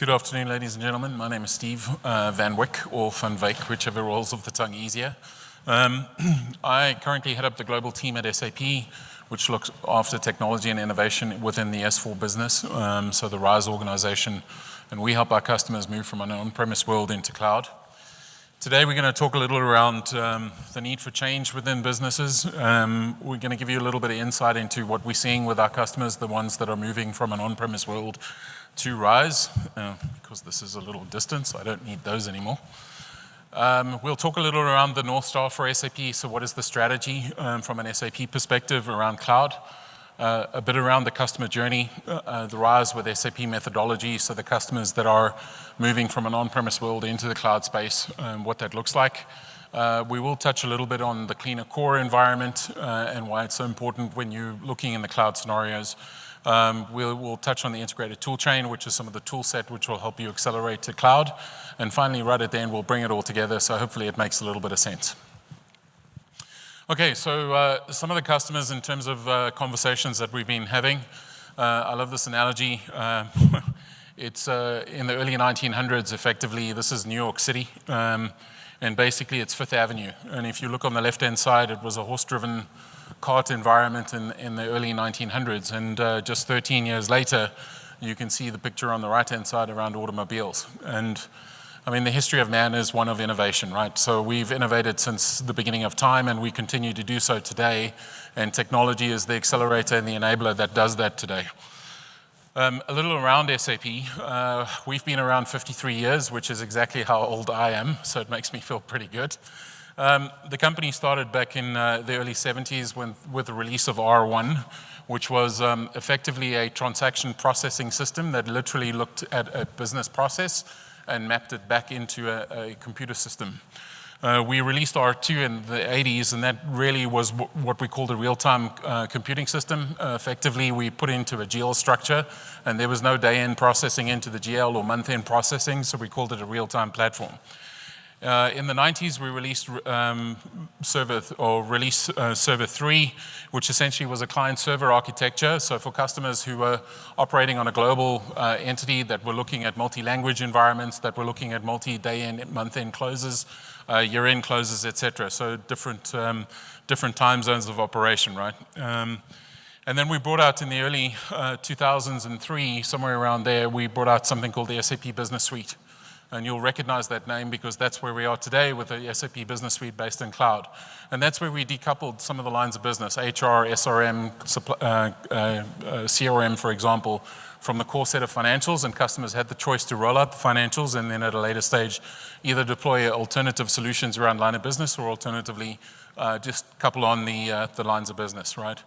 Good afternoon, ladies and gentlemen. My name is Steve Van Wyck, or Van Wyk, whichever rolls off the tongue easier. I currently head up the global team at SAP, which looks after technology and innovation within the S4 business, so the RISE organization, and we help our customers move from an on-premise world into cloud. Today we're going to talk a little around the need for change within businesses. We're going to give you a little bit of insight into what we're seeing with our customers, the ones that are moving from an on-premise world to RISE, because this is a little distance, I don't need those anymore. We'll talk a little around the North Star for SAP, so what is the strategy from an SAP perspective around cloud, a bit around the customer journey, the RISE with SAP methodology, so the customers that are moving from an on-premise world into the cloud space, what that looks like. We will touch a little bit on the cleaner core environment and why it's so important when you're looking in the cloud scenarios. We'll touch on the integrated toolchain, which is some of the tool set which will help you accelerate to cloud. And finally, right at the end, we'll bring it all together, so hopefully it makes a little bit of sense. Okay, so some of the customers in terms of conversations that we've been having, I love this analogy. It's in the early 1900s, effectively, this is New York City, and basically it's Fifth Avenue. And if you look on the left-hand side, it was a horse-driven cart environment in the early 1900s, and just 13 years later, you can see the picture on the right-hand side around automobiles. And I mean, the history of man is one of innovation, right? So we've innovated since the beginning of time, and we continue to do so today, and technology is the accelerator and the enabler that does that today. A little around SAP, we've been around 53 years, which is exactly how old I am, so it makes me feel pretty good. The company started back in the early 70s with the release of R1, which was effectively a transaction processing system that literally looked at a business process and mapped it back into a computer system. We released R2 in the 80s, and that really was what we called a real-time computing system. Effectively, we put into a GL structure, and there was no day-end processing into the GL or month-end processing, so we called it a real-time platform. In the 90s, we released Server 3, which essentially was a client-server architecture. So for customers who were operating on a global entity that were looking at multi-language environments, that were looking at multi-day and month-end closes, year-end closes, etc. So different time zones of operation, right? And then we brought out in the early 2003, somewhere around there, we brought out something called the SAP Business Suite. And you'll recognize that name because that's where we are today with the SAP Business Suite based in cloud. And that's where we decoupled some of the lines of business, HR, SRM, CRM, for example, from the core set of financials, and customers had the choice to roll out the financials and then at a later stage either deploy alternative solutions around line of business or alternatively just couple on the lines of business, right?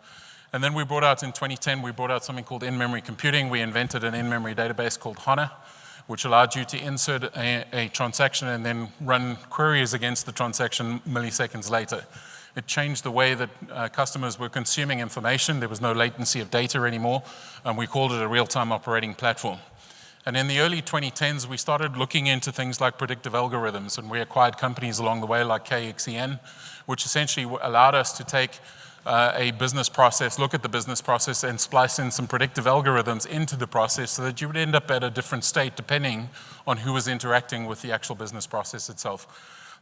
And then we brought out in 2010, we brought out something called in-memory computing. We invented an in-memory database called HANA, which allowed you to insert a transaction and then run queries against the transaction milliseconds later. It changed the way that customers were consuming information. There was no latency of data anymore, and we called it a real-time operating platform. And in the early 2010s, we started looking into things like predictive algorithms, and we acquired companies along the way like KXEN, which essentially allowed us to take a business process, look at the business process and splice in some predictive algorithms into the process so that you would end up at a different state depending on who was interacting with the actual business process itself.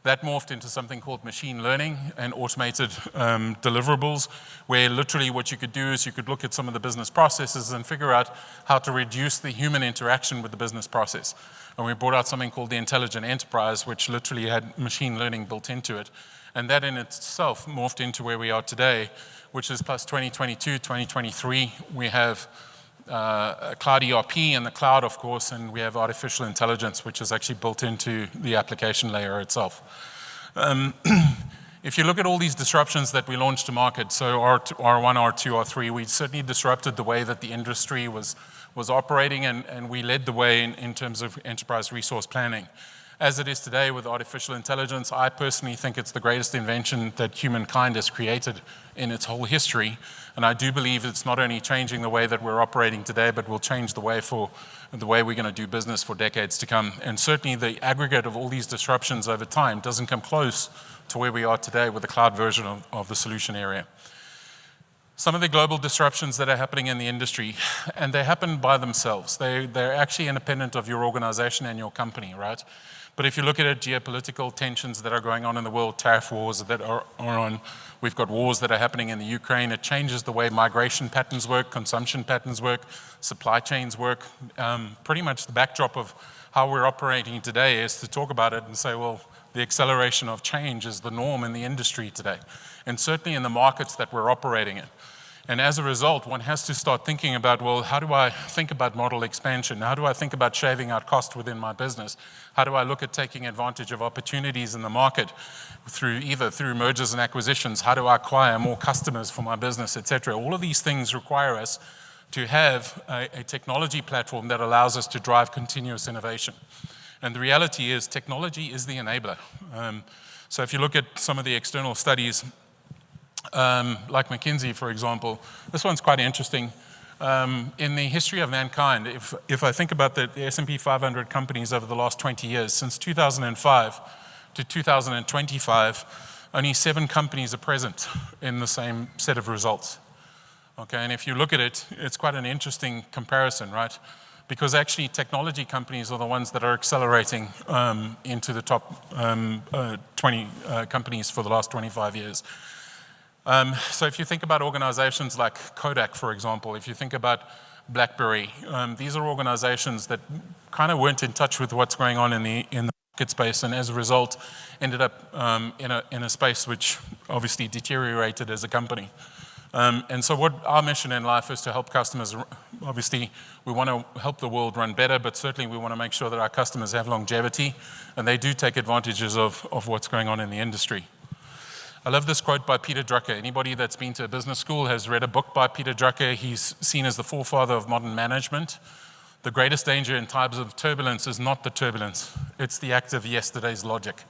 That morphed into something called machine learning and automated deliverables, where literally what you could do is you could look at some of the business processes and figure out how to reduce the human interaction with the business process. And we brought out something called the Intelligent Enterprise, which literally had machine learning built into it. And that in itself morphed into where we are today, which is plus 2022, 2023. We have Cloud ERP in the cloud, of course, and we have artificial intelligence, which is actually built into the application layer itself. If you look at all these disruptions that we launched to market, so R1, R2, R3, we certainly disrupted the way that the industry was operating, and we led the way in terms of enterprise resource planning. As it is today with artificial intelligence, I personally think it's the greatest invention that humankind has created in its whole history. And I do believe it's not only changing the way that we're operating today, but will change the way we're going to do business for decades to come. And certainly the aggregate of all these disruptions over time doesn't come close to where we are today with the cloud version of the solution area. Some of the global disruptions that are happening in the industry, and they happen by themselves. They're actually independent of your organization and your company, right? But if you look at it, geopolitical tensions that are going on in the world, tariff wars that are on, we've got wars that are happening in the Ukraine. It changes the way migration patterns work, consumption patterns work, supply chains work. Pretty much the backdrop of how we're operating today is to talk about it and say, well, the acceleration of change is the norm in the industry today, and certainly in the markets that we're operating in. And as a result, one has to start thinking about, well, how do I think about model expansion? How do I think about shaving out cost within my business? How do I look at taking advantage of opportunities in the market either through mergers and acquisitions? How do I acquire more customers for my business, et cetera? All of these things require us to have a technology platform that allows us to drive continuous innovation. And the reality is technology is the enabler. So if you look at some of the external studies, like McKinsey, for example, this one's quite interesting. In the history of mankind, if I think about the S&P 500 companies over the last 20 years, since 2005 to 2025, only 7 companies are present in the same set of results. Okay, and if you look at it, it's quite an interesting comparison, right? Because actually technology companies are the ones that are accelerating into the top 20 companies for the last 25 years. So if you think about organizations like Kodak, for example, if you think about BlackBerry, these are organizations that kind of weren't in touch with what's going on in the market space, and as a result ended up in a space which obviously deteriorated as a company. And so what our mission in life is to help customers. Obviously, we want to help the world run better, but certainly we want to make sure that our customers have longevity, and they do take advantages of what's going on in the industry. I love this quote by Peter Drucker. Anybody that's been to a business school has read a book by Peter Drucker. He's seen as the forefather of modern management. The greatest danger in times of turbulence is not the turbulence, it's the act of yesterday's logic.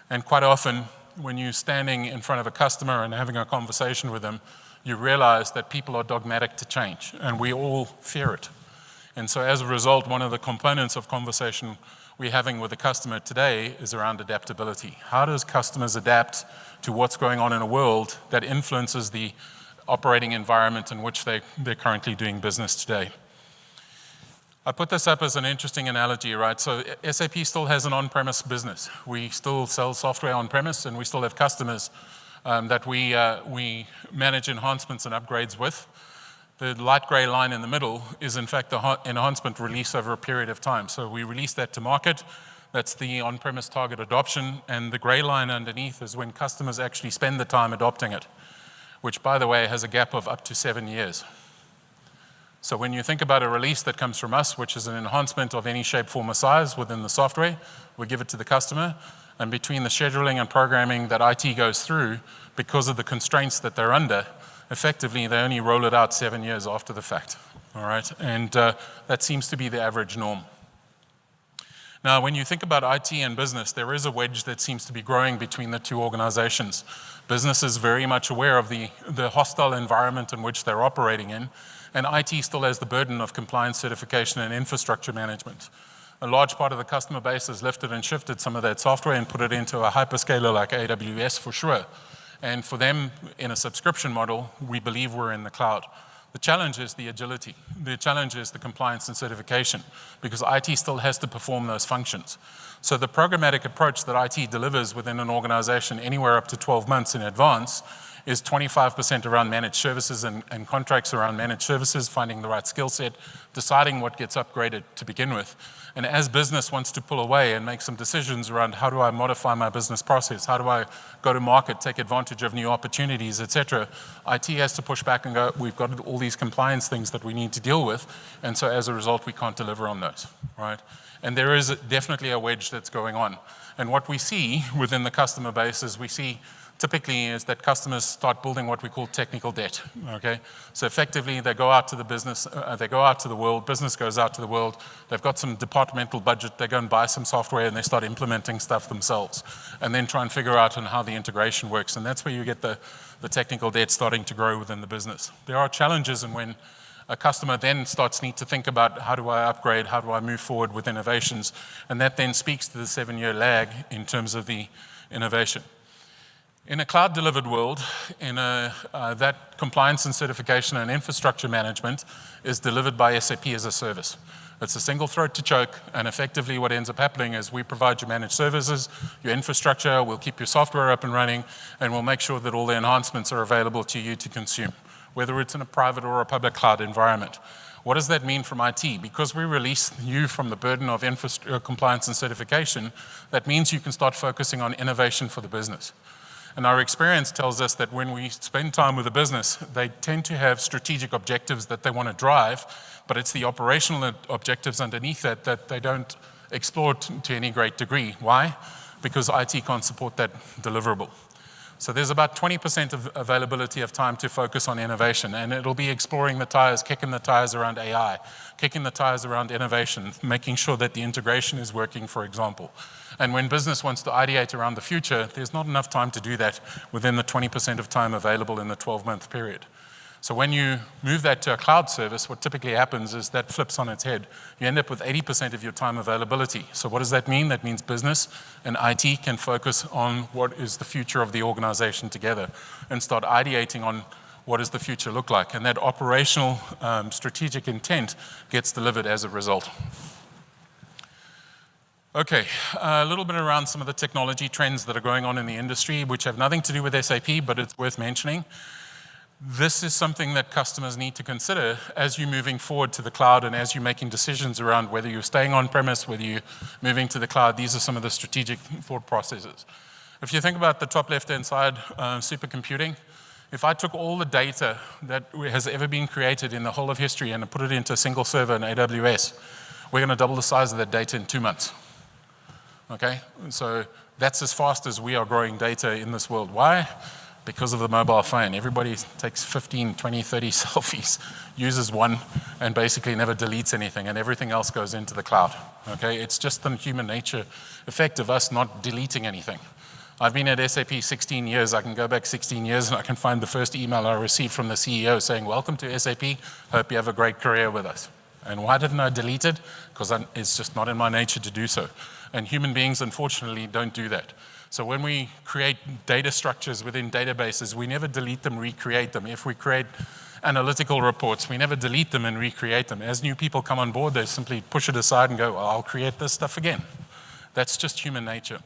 And quite often, when you're standing in front of a customer and having a conversation with them, you realize that people are dogmatic to change, and we all fear it. And so as a result, one of the components of conversation we're having with the customer today is around adaptability. How does customers adapt to what's going on in a world that influences the operating environment in which they're currently doing business today? I put this up as an interesting analogy, right? So SAP still has an on-premise business. We still sell software on-premise, and we still have customers that we manage enhancements and upgrades with. The light gray line in the middle is in fact the enhancement release over a period of time. So we release that to market. That's the on-premise target adoption, and the gray line underneath is when customers actually spend the time adopting it, which, by the way, has a gap of up to 7 years. So when you think about a release that comes from us, which is an enhancement of any shape, form, or size within the software, we give it to the customer, and between the scheduling and programming that IT goes through, because of the constraints that they're under, effectively they only roll it out 7 years after the fact, all right? And that seems to be the average norm. Now, when you think about IT and business, there is a wedge that seems to be growing between the two organizations. Business is very much aware of the hostile environment in which they're operating in, and IT still has the burden of compliance certification and infrastructure management. A large part of the customer base has lifted and shifted some of that software and put it into a hyperscaler like AWS for sure. And for them, in a subscription model, we believe we're in the cloud. The challenge is the agility. The challenge is the compliance and certification, because IT still has to perform those functions. So the programmatic approach that IT delivers within an organization anywhere up to 12 months in advance is 25% around managed services and contracts around managed services, finding the right skill set, deciding what gets upgraded to begin with. And as business wants to pull away and make some decisions around how do I modify my business process, how do I go to market, take advantage of new opportunities, et cetera, IT has to push back and go, we've got all these compliance things that we need to deal with, and so as a result, we can't deliver on those, right? And there is definitely a wedge that's going on. And what we see within the customer base is we see typically is that customers start building what we call technical debt, okay? So effectively, they go out to the business, they go out to the world, business goes out to the world, they've got some departmental budget, they go and buy some software and they start implementing stuff themselves, and then try and figure out on how the integration works, and that's where you get the technical debt starting to grow within the business. There are challenges in when a customer then need to think about how do I upgrade, how do I move forward with innovations, and that then speaks to the 7-year lag in terms of the innovation. In a cloud-delivered world, that compliance and certification and infrastructure management is delivered by SAP as a service. It's a single throat to choke, and effectively what ends up happening is we provide you managed services, your infrastructure, we'll keep your software up and running, and we'll make sure that all the enhancements are available to you to consume, whether it's in a private or a public cloud environment. What does that mean from IT? Because we release you from the burden of compliance and certification, that means you can start focusing on innovation for the business. And our experience tells us that when we spend time with a business, they tend to have strategic objectives that they want to drive, but it's the operational objectives underneath that that they don't explore to any great degree. Why? Because IT can't support that deliverable. So there's about 20% of availability of time to focus on innovation, and it'll be exploring the tires, kicking the tires around AI, kicking the tires around innovation, making sure that the integration is working, for example. And when business wants to ideate around the future, there's not enough time to do that within the 20% of time available in the 12-month period. So when you move that to a cloud service, what typically happens is that flips on its head. You end up with 80% of your time availability. So what does that mean? That means business and IT can focus on what is the future of the organization together and start ideating on what does the future look like. And that operational strategic intent gets delivered as a result. Okay, a little bit around some of the technology trends that are going on in the industry, which have nothing to do with SAP, but it's worth mentioning. This is something that customers need to consider as you're moving forward to the cloud and as you're making decisions around whether you're staying on-premise, whether you're moving to the cloud. These are some of the strategic thought processes. If you think about the top left-hand side, supercomputing, if I took all the data that has ever been created in the whole of history and put it into a single server in AWS, we're going to double the size of that data in 2 months. Okay, so that's as fast as we are growing data in this world. Why? Because of the mobile phone. Everybody takes 15, 20, 30 selfies, uses one, and basically never deletes anything, and everything else goes into the cloud. Okay, it's just the human nature effect of us not deleting anything. I've been at SAP 16 years. I can go back 16 years and I can find the first email I received from the CEO saying, "Welcome to SAP, hope you have a great career with us." And why didn't I delete it? Because it's just not in my nature to do so. And human beings, unfortunately, don't do that. So when we create data structures within databases, we never delete them, recreate them. If we create analytical reports, we never delete them and recreate them. As new people come on board, they simply push it aside and go, "Well, I'll create this stuff again." That's just human nature.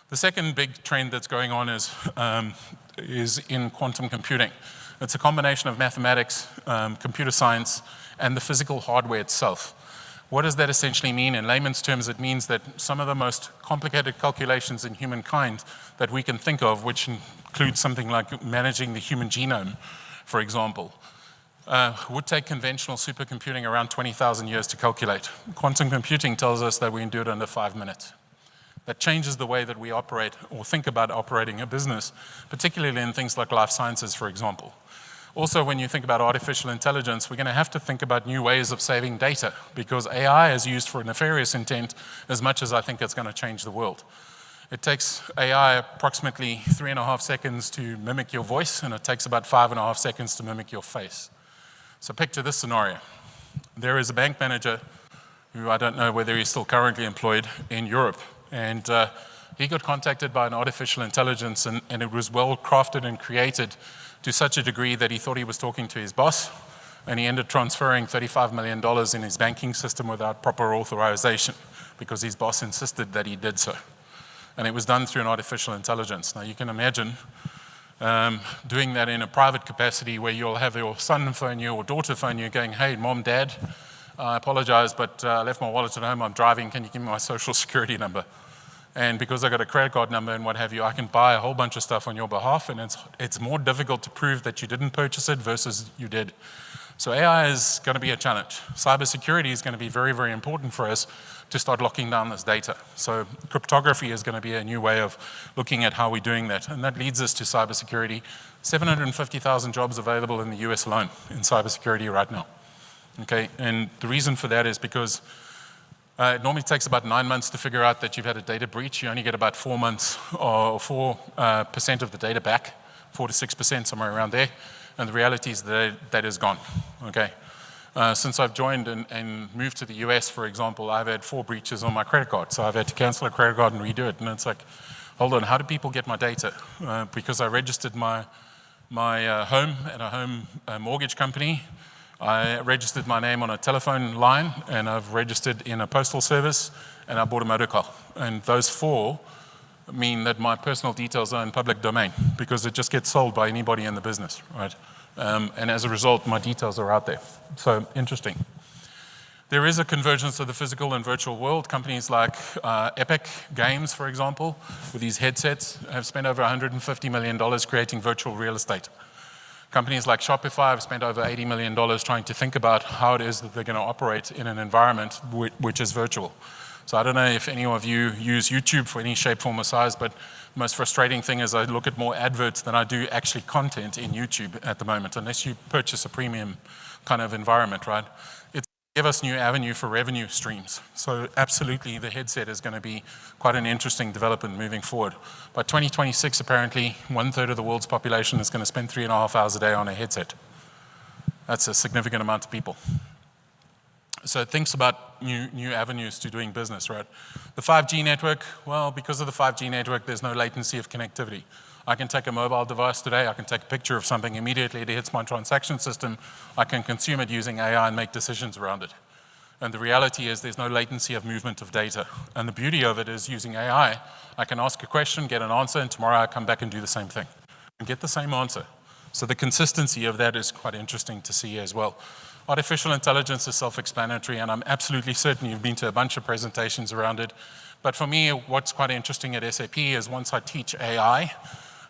The second big trend that's going on is in quantum computing. It's a combination of mathematics, computer science, and the physical hardware itself. What does that essentially mean? In layman's terms, it means that some of the most complicated calculations in humankind that we can think of, which includes something like managing the human genome, for example, would take conventional supercomputing around 20,000 years to calculate. Quantum computing tells us that we can do it under 5 minutes. That changes the way that we operate or think about operating a business, particularly in things like life sciences, for example. Also, when you think about artificial intelligence, we're going to have to think about new ways of saving data, because AI is used for nefarious intent as much as I think it's going to change the world. It takes AI approximately 3.5 seconds to mimic your voice, and it takes about 5.5 seconds to mimic your face. So picture this scenario. There is a bank manager who I don't know whether he's still currently employed in Europe, and he got contacted by an artificial intelligence, and it was well crafted and created to such a degree that he thought he was talking to his boss, and he ended up transferring $35 million in his banking system without proper authorization because his boss insisted that he did so. And it was done through an artificial intelligence. Now you can imagine doing that in a private capacity where you'll have your son phone you or daughter phone you going, "Hey, Mom, Dad, I apologize, but I left my wallet at home, I'm driving, can you give me my social security number? And because I got a credit card number and what have you, I can buy a whole bunch of stuff on your behalf, and it's more difficult to prove that you didn't purchase it versus you did." So AI is going to be a challenge. Cybersecurity is going to be very, very important for us to start locking down this data. So cryptography is going to be a new way of looking at how we're doing that. And that leads us to cybersecurity. 750,000 jobs available in the US alone in cybersecurity right now. Okay, and the reason for that is because it normally takes about 9 months to figure out that you've had a data breach. You only get about 4 months or 4% of the data back, 4 to 6%, somewhere around there. And the reality is that that is gone. Okay. Since I've joined and moved to the US, for example, I've had 4 breaches on my credit card. So I've had to cancel a credit card and redo it. And it's like, hold on, how do people get my data? Because I registered my home at a home mortgage company. I registered my name on a telephone line, and I've registered in a postal service, and I bought a motor car. And those four mean that my personal details are in public domain because it just gets sold by anybody in the business, right? And as a result, my details are out there. So interesting. There is a convergence of the physical and virtual world. Companies like Epic Games, for example, with these headsets, have spent over $150 million creating virtual real estate. Companies like Shopify have spent over $80 million trying to think about how it is that they're going to operate in an environment which is virtual. So I don't know if any of you use YouTube for any shape, form, or size, but the most frustrating thing is I look at more adverts than I do actually content in YouTube at the moment, unless you purchase a premium kind of environment, right? It's give us new avenue for revenue streams. So absolutely, the headset is going to be quite an interesting development moving forward. By 2026, apparently, 1/3 of the world's population is going to spend 3.5 hours a day on a headset. That's a significant amount of people. So it thinks about new avenues to doing business, right? The 5G network, well, because of the 5G network, there's no latency of connectivity. I can take a mobile device today, I can take a picture of something, immediately it hits my transaction system, I can consume it using AI and make decisions around it. And the reality is there's no latency of movement of data. And the beauty of it is using AI, I can ask a question, get an answer, and tomorrow I come back and do the same thing and get the same answer. So the consistency of that is quite interesting to see as well. Artificial intelligence is self-explanatory, and I'm absolutely certain you've been to a bunch of presentations around it. But for me, what's quite interesting at SAP is once I teach AI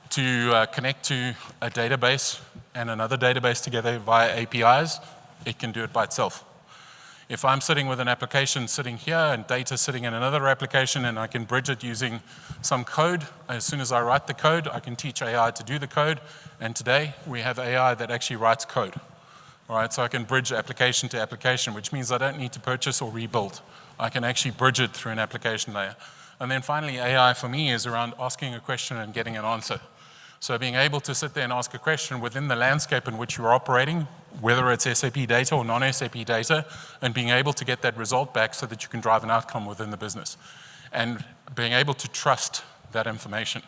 to connect to a database and another database together via APIs, it can do it by itself. If I'm sitting with an application sitting here and data sitting in another application and I can bridge it using some code, as soon as I write the code, I can teach AI to do the code. And today, we have AI that actually writes code. All right, so I can bridge application to application, which means I don't need to purchase or rebuild. I can actually bridge it through an application layer. And then finally, AI for me is around asking a question and getting an answer. So being able to sit there and ask a question within the landscape in which you're operating, whether it's SAP data or non-SAP data, and being able to get that result back so that you can drive an outcome within the business. And being able to trust that information.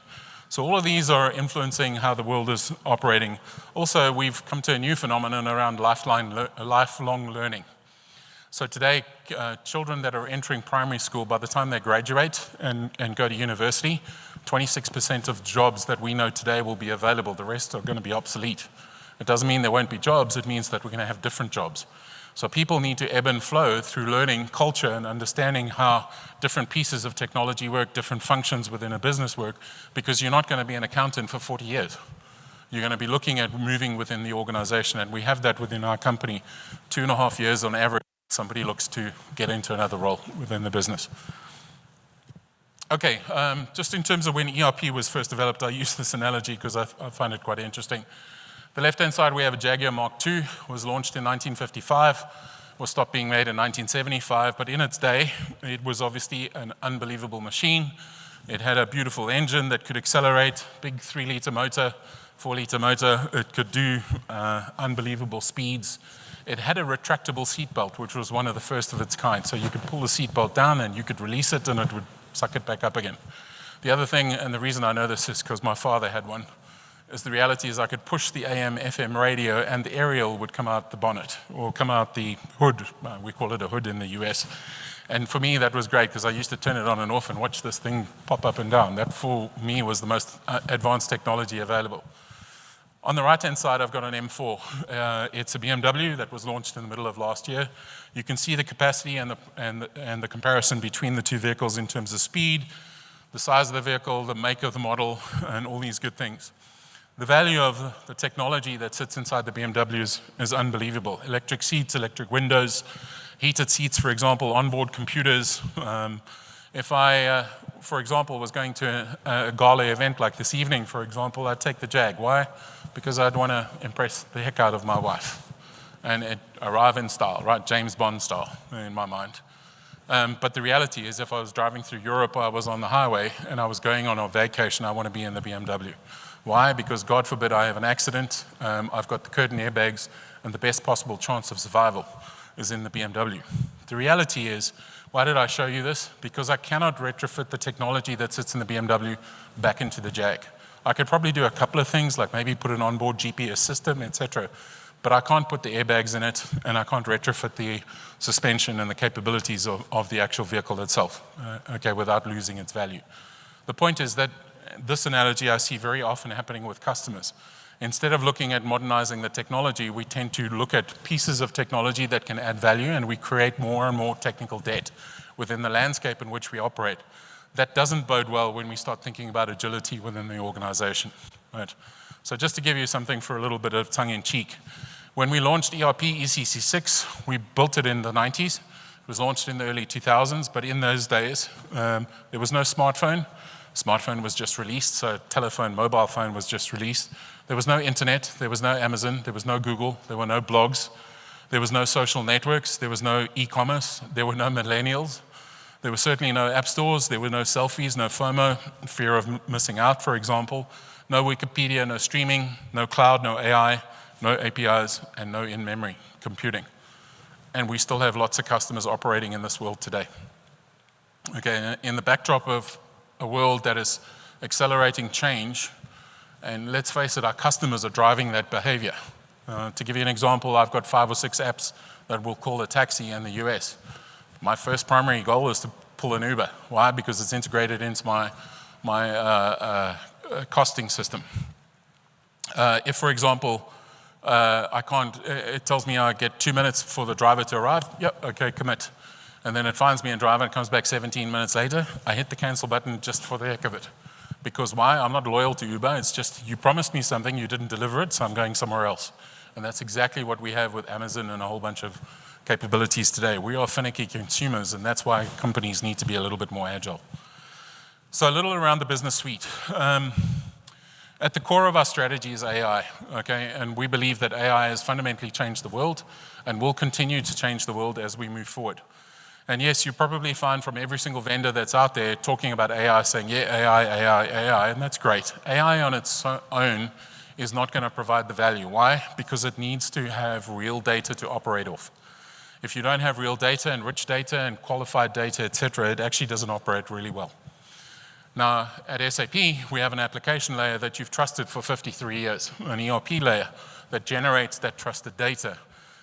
So all of these are influencing how the world is operating. Also, we've come to a new phenomenon around lifelong learning. So today, children that are entering primary school, by the time they graduate and go to university, 26% of jobs that we know today will be available. The rest are going to be obsolete. It doesn't mean there won't be jobs. It means that we're going to have different jobs. So people need to ebb and flow through learning culture and understanding how different pieces of technology work, different functions within a business work, because you're not going to be an accountant for 40 years. You're going to be looking at moving within the organization, and we have that within our company. 2.5 years on average, somebody looks to get into another role within the business. Okay, just in terms of when ERP was first developed, I use this analogy because I find it quite interesting. The left-hand side, we have a Jaguar Mark II, was launched in 1955, was stopped being made in 1975, but in its day, it was obviously an unbelievable machine. It had a beautiful engine that could accelerate, big 3-liter motor, 4-liter motor. It could do unbelievable speeds. It had a retractable seatbelt, which was one of the first of its kind. So you could pull the seatbelt down and you could release it and it would suck it back up again. The other thing, and the reason I know this is because my father had one, is the reality is I could push the AM, FM radio and the aerial would come out the bonnet or come out the hood. We call it a hood in the US. And for me, that was great because I used to turn it on and off and watch this thing pop up and down. That for me was the most advanced technology available. On the right-hand side, I've got an M4. It's a BMW that was launched in the middle of last year. You can see the capacity and the comparison between the two vehicles in terms of speed, the size of the vehicle, the make of the model, and all these good things. The value of the technology that sits inside the BMW is unbelievable. Electric seats, electric windows, heated seats, for example, onboard computers. If I, for example, was going to a gala event like this evening, for example, I'd take the Jag. Why? Because I'd want to impress the heck out of my wife. And it arrive in style, right? James Bond style in my mind. But the reality is if I was driving through Europe, I was on the highway and I was going on a vacation, I want to be in the BMW. Why? Because God forbid I have an accident, I've got the curtain airbags, and the best possible chance of survival is in the BMW. The reality is, why did I show you this? Because I cannot retrofit the technology that sits in the BMW back into the Jag. I could probably do a couple of things, like maybe put an onboard GPS system, etc. But I can't put the airbags in it, and I can't retrofit the suspension and the capabilities of the actual vehicle itself, without losing its value. The point is that this analogy I see very often happening with customers. Instead of looking at modernizing the technology, we tend to look at pieces of technology that can add value, and we create more and more technical debt within the landscape in which we operate. That doesn't bode well when we start thinking about agility within the organization. Right? So just to give you something for a little bit of tongue-in-cheek, when we launched ERP ECC6, we built it in the 90s. It was launched in the early 2000s, but in those days, there was no smartphone. Smartphone was just released, so telephone, mobile phone was just released. There was no internet, there was no Amazon, there was no Google, there were no blogs, there was no social networks, there was no e-commerce, there were no millennials, there were certainly no app stores, there were no selfies, no FOMO, fear of missing out, for example, no Wikipedia, no streaming, no cloud, no AI, no APIs, and no in-memory computing. And we still have lots of customers operating in this world today. Okay, in the backdrop of a world that is accelerating change, and let's face it, our customers are driving that behavior. To give you an example, I've got 5 or 6 apps that will call a taxi in the US. My first primary goal is to pull an Uber. Why? Because it's integrated into my costing system. If, for example, it tells me I get 2 minutes for the driver to arrive, yep, okay, commit. And then it finds me a driver and comes back 17 minutes later, I hit the cancel button just for the heck of it. Because why? I'm not loyal to Uber. It's just you promised me something, you didn't deliver it, so I'm going somewhere else. And that's exactly what we have with Amazon and a whole bunch of capabilities today. We are finicky consumers, and that's why companies need to be a little bit more agile. So a little around the business suite. At the core of our strategy is AI, okay? And we believe that AI has fundamentally changed the world and will continue to change the world as we move forward. And yes, you probably find from every single vendor that's out there talking about AI, saying, yeah, AI, and that's great. AI on its own is not going to provide the value. Why? Because it needs to have real data to operate off. If you don't have real data and rich data and qualified data, etc., it actually doesn't operate really well. Now, at SAP, we have an application layer that you've trusted for 53 years, an ERP layer that generates that trusted data.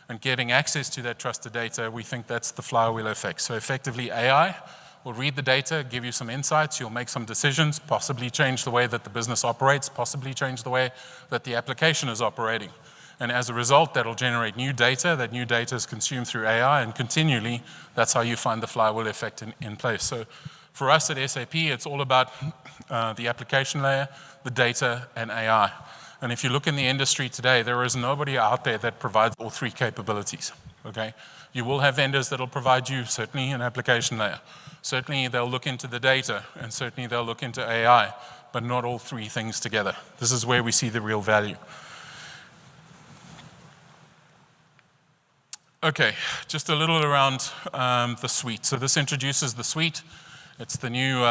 And getting access to that trusted data, we think that's the flywheel effect. So effectively, AI will read the data, give you some insights, you'll make some decisions, possibly change the way that the business operates, possibly change the way that the application is operating. And as a result, that'll generate new data. That new data is consumed through AI, and continually, that's how you find the flywheel effect in place. So for us at SAP, it's all about the application layer, the data, and AI. And if you look in the industry today, there is nobody out there that provides all 3 capabilities, okay? You will have vendors that will provide you certainly an application layer. Certainly they'll look into the data, and certainly they'll look into AI, but not all 3 things together. This is where we see the real value. Okay, just a little around the suite. So this introduces the suite. It's the new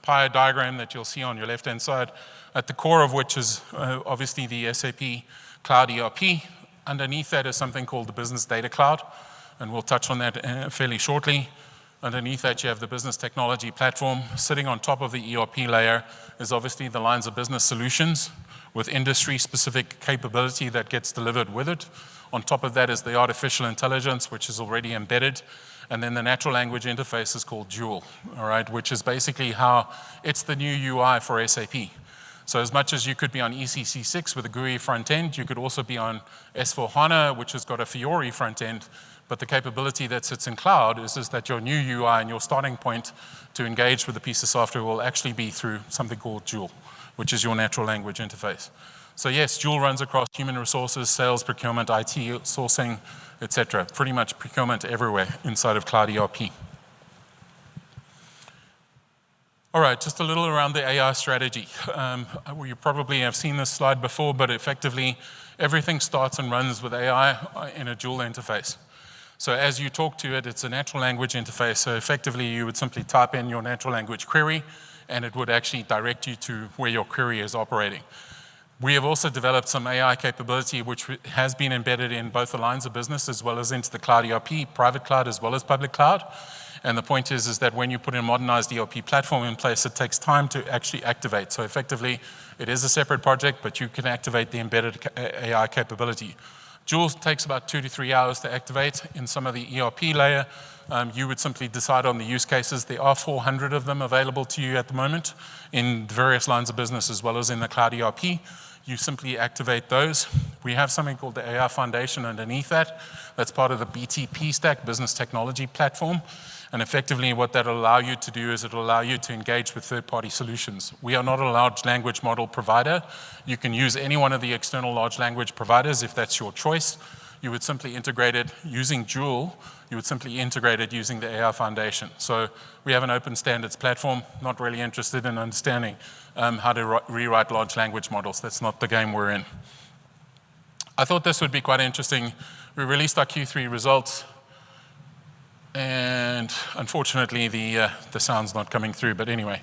pie diagram that you'll see on your left-hand side, at the core of which is obviously the SAP Cloud ERP. Underneath that is something called the Business Data Cloud, and we'll touch on that fairly shortly. Underneath that, you have the Business Technology Platform. Sitting on top of the ERP layer is obviously the lines of business solutions with industry-specific capability that gets delivered with it. On top of that is the artificial intelligence, which is already embedded. And then the natural language interface is called Joule, all right, which is basically how it's the new UI for SAP. So as much as you could be on ECC6 with a GUI front end, you could also be on S/4HANA, which has got a Fiori front end. But the capability that sits in cloud is that your new UI and your starting point to engage with a piece of software will actually be through something called Joule, which is your natural language interface. So yes, Joule runs across human resources, sales, procurement, IT, sourcing, etc. Pretty much procurement everywhere inside of Cloud ERP. All right, just a little around the AI strategy. You probably have seen this slide before, but effectively everything starts and runs with AI in a Joule interface. So as you talk to it, it's a natural language interface. So effectively, you would simply type in your natural language query, and it would actually direct you to where your query is operating. We have also developed some AI capability which has been embedded in both the lines of business as well as into the cloud ERP, private cloud as well as public cloud. And the point is that when you put a modernized ERP platform in place, it takes time to actually activate. So effectively, it is a separate project, but you can activate the embedded AI capability. Joule takes about 2 to 3 hours to activate. In some of the ERP layer, you would simply decide on the use cases. There are 400 of them available to you at the moment in various lines of business as well as in the cloud ERP. You simply activate those. We have something called the AI Foundation underneath that. That's part of the BTP stack, Business Technology Platform. And effectively what that will allow you to do is it will allow you to engage with third-party solutions. We are not a large language model provider. You can use any one of the external large language providers if that's your choice. You would simply integrate it using Joule. You would simply integrate it using the AI Foundation. So we have an open standards platform, not really interested in understanding how to rewrite large language models. That's not the game we're in. I thought this would be quite interesting. We released our Q3 results, and unfortunately the sound's not coming through, but anyway,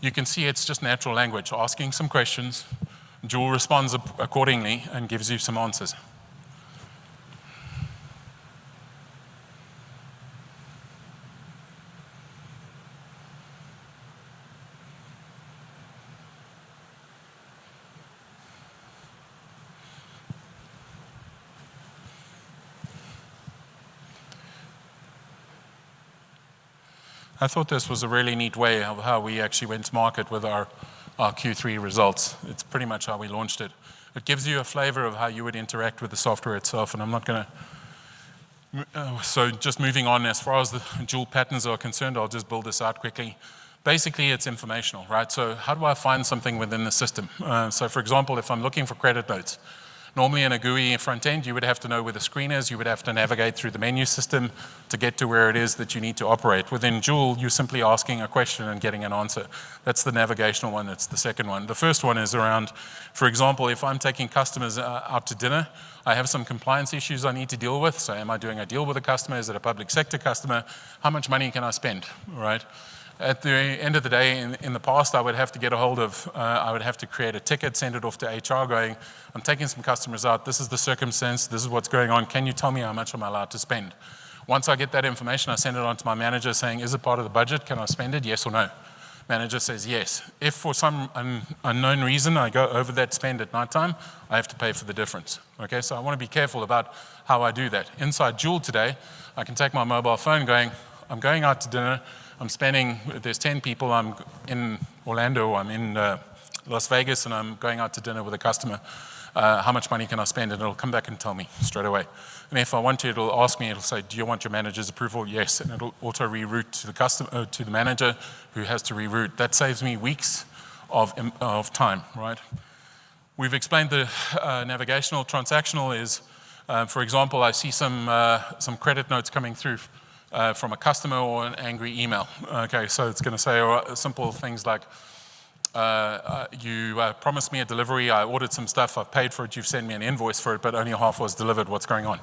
you can see it's just natural language, asking some questions. Joule responds accordingly and gives you some answers. I thought this was a really neat way of how we actually went to market with our Q3 results. It's pretty much how we launched it. It gives you a flavor of how you would interact with the software itself, and I'm not going to... so just moving on, as far as the Joule patterns are concerned, I'll just build this out quickly. Basically, it's informational, right? So how do I find something within the system? So for example, if I'm looking for credit notes, normally in a GUI front end, you would have to know where the screen is. You would have to navigate through the menu system to get to where it is that you need to operate. Within Joule, you're simply asking a question and getting an answer. That's the navigational one. That's the second one. The first one is around, for example, if I'm taking customers out to dinner, I have some compliance issues I need to deal with. So am I doing a deal with a customer? Is it a public sector customer? How much money can I spend, right? At the end of the day, in the past, I would have to get a hold of, I would have to create a ticket, send it off to HR going, I'm taking some customers out, this is the circumstance, this is what's going on, can you tell me how much I'm allowed to spend? Once I get that information, I send it on to my manager saying, is it part of the budget, can I spend it, yes or no? Manager says yes. If for some unknown reason I go over that spend at nighttime, I have to pay for the difference. Okay, so I want to be careful about how I do that. Inside Joule today, I can take my mobile phone going, I'm going out to dinner, I'm spending, there's 10 people, I'm in Orlando, I'm in Las Vegas, and I'm going out to dinner with a customer. How much money can I spend? And it'll come back and tell me straight away. And if I want to, it'll ask me, it'll say, do you want your manager's approval? Yes. And it'll auto reroute to the customer, to the manager who has to reroute. That saves me weeks of time, right? We've explained the navigational. Transactional is, for example, I see some credit notes coming through from a customer or an angry email. Okay, so it's going to say simple things like, you promised me a delivery, I ordered some stuff, I've paid for it, you've sent me an invoice for it, but only half was delivered, what's going on?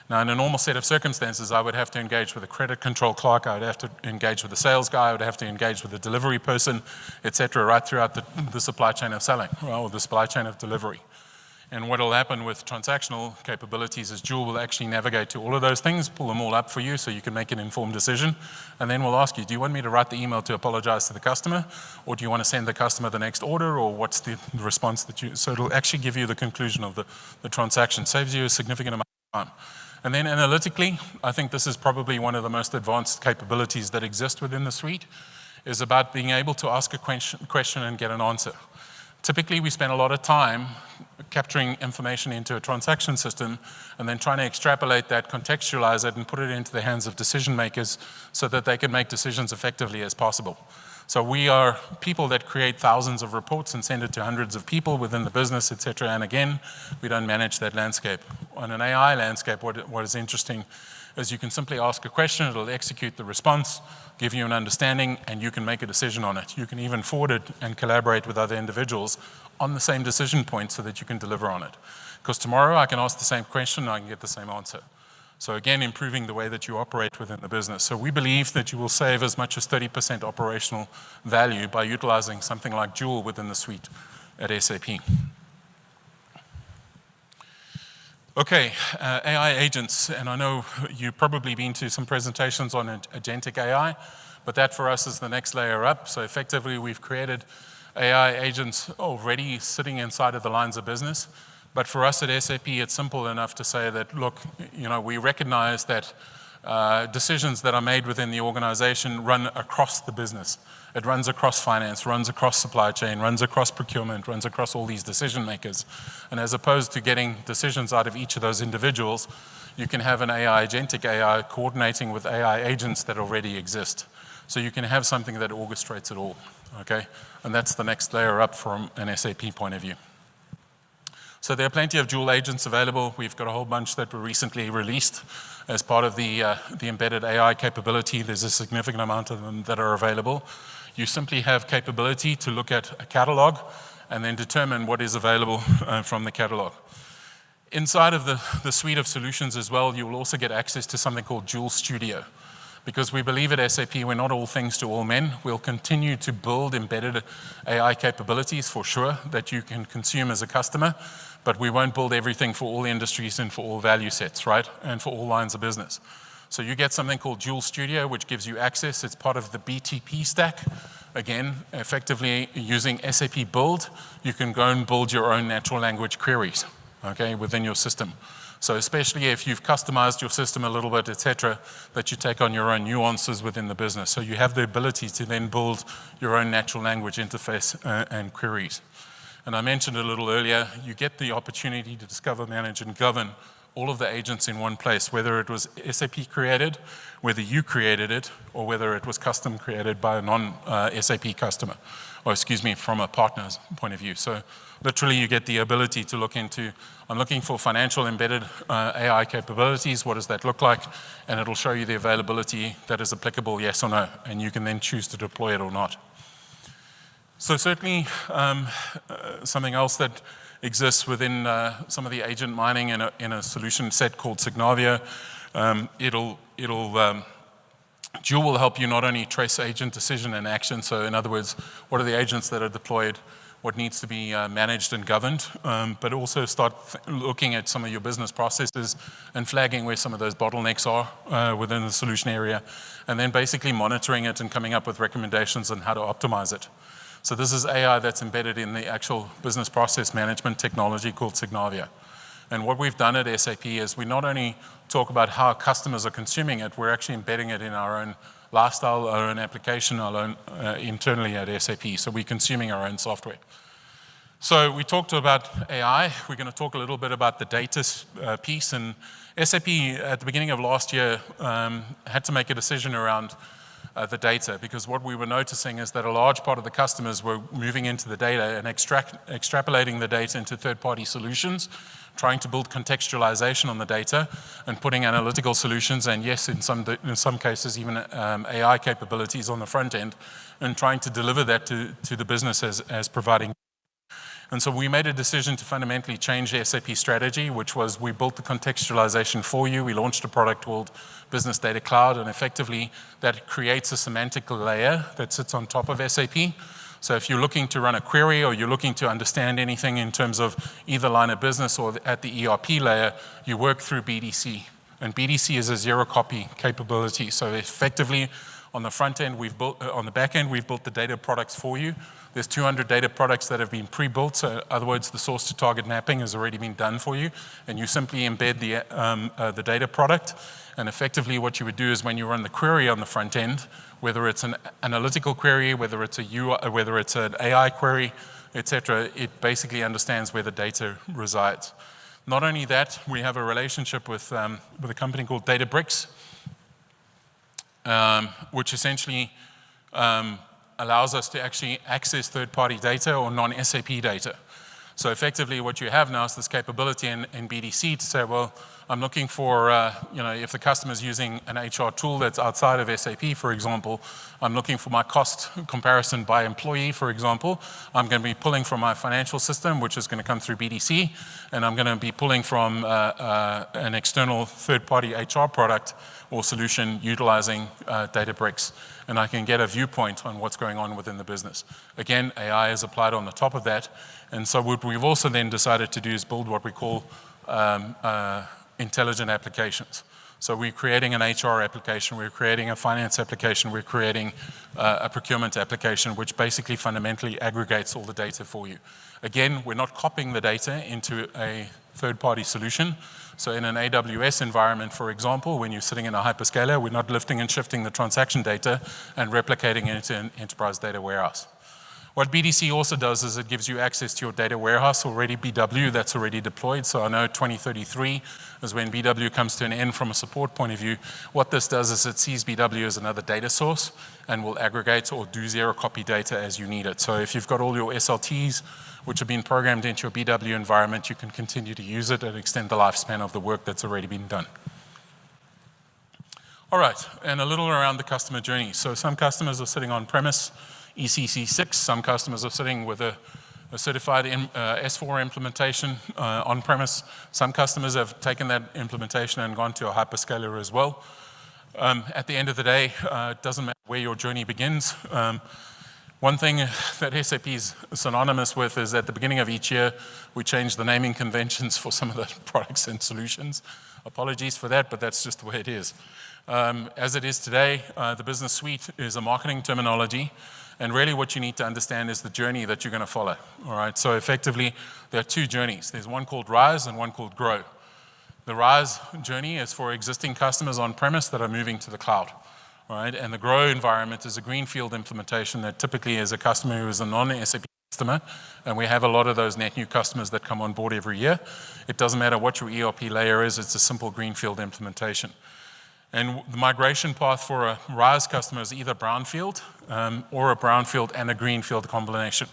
Now, in a normal set of circumstances, I would have to engage with a credit control clerk, I would have to engage with the sales guy, I would have to engage with the delivery person, etc., right throughout the supply chain of selling, or the supply chain of delivery. And what will happen with transactional capabilities is Joule will actually navigate to all of those things, pull them all up for you so you can make an informed decision. And then we'll ask you, do you want me to write the email to apologize to the customer? Or do you want to send the customer the next order? Or what's the response that you... So it'll actually give you the conclusion of the transaction. Saves you a significant amount of time. And then analytically, I think this is probably one of the most advanced capabilities that exist within the suite, is about being able to ask a question and get an answer. Typically, we spend a lot of time capturing information into a transaction system and then trying to extrapolate that, contextualize it, and put it into the hands of decision makers so that they can make decisions effectively as possible. So we are people that create thousands of reports and send it to hundreds of people within the business, etc. And again, we don't manage that landscape. On an AI landscape, what is interesting is you can simply ask a question, it'll execute the response, give you an understanding, and you can make a decision on it. You can even forward it and collaborate with other individuals on the same decision point so that you can deliver on it. Because tomorrow I can ask the same question and I can get the same answer. So again, improving the way that you operate within the business. So we believe that you will save as much as 30% operational value by utilizing something like Joule within the suite at SAP. Okay, AI agents, and I know you've probably been to some presentations on agentic AI, but that for us is the next layer up. So effectively, we've created AI agents already sitting inside of the lines of business. But for us at SAP, it's simple enough to say that, look, we recognize that decisions that are made within the organization run across the business. It runs across finance, runs across supply chain, runs across procurement, runs across all these decision makers. And as opposed to getting decisions out of each of those individuals, you can have an AI, agentic AI, coordinating with AI agents that already exist. So you can have something that orchestrates it all, okay? And that's the next layer up from an SAP point of view. So there are plenty of dual agents available. We've got a whole bunch that were recently released as part of the embedded AI capability. There's a significant amount of them that are available. You simply have capability to look at a catalog and then determine what is available from the catalog. Inside of the suite of solutions as well, you will also get access to something called Joule Studio. Because we believe at SAP we're not all things to all men. We'll continue to build embedded AI capabilities for sure that you can consume as a customer, but we won't build everything for all industries and for all value sets, right? And for all lines of business. So you get something called Joule Studio, which gives you access. It's part of the BTP stack. Again, effectively using SAP Build, you can go and build your own natural language queries, okay, within your system. So especially if you've customized your system a little bit, et cetera, that you take on your own nuances within the business. So you have the ability to then build your own natural language interface and queries. And I mentioned a little earlier, you get the opportunity to discover, manage, and govern all of the agents in one place, whether it was SAP created, whether you created it, or whether it was custom created by a non-SAP customer, or excuse me, from a partner's point of view. So literally you get the ability to look into, I'm looking for financial embedded AI capabilities, what does that look like? And it'll show you the availability that is applicable, yes or no, and you can then choose to deploy it or not. So certainly something else that exists within some of the agent mining in a solution set called Signavio. Joule will help you not only trace agent decision and action, so in other words, what are the agents that are deployed, what needs to be managed and governed, but also start looking at some of your business processes and flagging where some of those bottlenecks are within the solution area, and then basically monitoring it and coming up with recommendations on how to optimize it. So this is AI that's embedded in the actual business process management technology called Signavio. And what we've done at SAP is we not only talk about how customers are consuming it, we're actually embedding it in our own lifestyle, our own application, our own internally at SAP. So we're consuming our own software. So we talked about AI. We're going to talk a little bit about the data piece. And SAP at the beginning of last year had to make a decision around the data, because what we were noticing is that a large part of the customers were moving into the data and extrapolating the data into third-party solutions, trying to build contextualization on the data and putting analytical solutions, and yes, in some cases even AI capabilities on the front end, and trying to deliver that to the business as providing. And so we made a decision to fundamentally change the SAP strategy, which was we built the contextualization for you. We launched a product called Business Data Cloud, and effectively that creates a semantic layer that sits on top of SAP. So if you're looking to run a query or you're looking to understand anything in terms of either line of business or at the ERP layer, you work through BDC. And BDC is a zero copy capability. So effectively, on the front end, on the back end, we've built the data products for you. There's 200 data products that have been pre-built. So in other words, the source to target mapping has already been done for you. And you simply embed the data product. And effectively what you would do is when you run the query on the front end, whether it's an analytical query, whether it's whether it's an AI query, etc., it basically understands where the data resides. Not only that, we have a relationship with a company called Databricks, which essentially allows us to actually access third-party data or non-SAP data. So effectively what you have now is this capability in BDC to say, well, I'm looking for, if the customer is using an HR tool that's outside of SAP, for example, I'm looking for my cost comparison by employee, for example. I'm going to be pulling from my financial system, which is going to come through BDC, and I'm going to be pulling from an external third-party HR product or solution utilizing Databricks, and I can get a viewpoint on what's going on within the business. Again, AI is applied on the top of that, and so what we've also then decided to do is build what we call intelligent applications. So we're creating an HR application, we're creating a finance application, we're creating a procurement application, which basically fundamentally aggregates all the data for you. Again, we're not copying the data into a third-party solution. So in an AWS environment, for example, when you're sitting in a hyperscaler, we're not lifting and shifting the transaction data and replicating it into an enterprise data warehouse. What BDC also does is it gives you access to your data warehouse already, BW, that's already deployed. So I know 2033 is when BW comes to an end from a support point of view. What this does is it sees BW as another data source and will aggregate or do zero copy data as you need it. So if you've got all your SLTs, which have been programmed into your BW environment, you can continue to use it and extend the lifespan of the work that's already been done. All right, and a little around the customer journey. So some customers are sitting on-premise, ECC6. Some customers are sitting with a certified S4 implementation on-premise. Some customers have taken that implementation and gone to a hyperscaler as well. At the end of the day, it doesn't matter where your journey begins. One thing that SAP is synonymous with is at the beginning of each year, we change the naming conventions for some of the products and solutions. Apologies for that, but that's just the way it is. As it is today, the business suite is a marketing terminology. And really what you need to understand is the journey that you're going to follow. All right, so effectively, there are two journeys. There's one called Rise and one called Grow. The Rise journey is for existing customers on-premise that are moving to the cloud. All right, and the Grow environment is a greenfield implementation that typically is a customer who is a non-SAP customer, and we have a lot of those net new customers that come on board every year. It doesn't matter what your ERP layer is, it's a simple greenfield implementation. And the migration path for a RISE customer is either brownfield or a brownfield and a greenfield combination.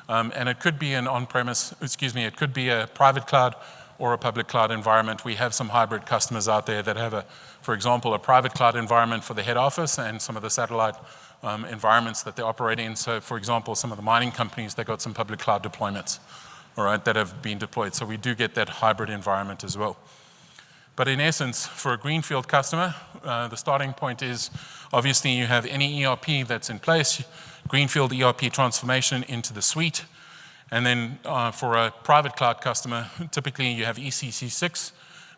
And it could be an on-premise, it could be a private cloud or a public cloud environment. We have some hybrid customers out there that have, for example, a private cloud environment for the head office and some of the satellite environments that they operate in. So, for example, some of the mining companies, they've got some public cloud deployments, all right, that have been deployed. So we do get that hybrid environment as well. But in essence, for a greenfield customer, the starting point is obviously you have any ERP that's in place, greenfield ERP transformation into the suite. And then for a private cloud customer, typically you have ECC6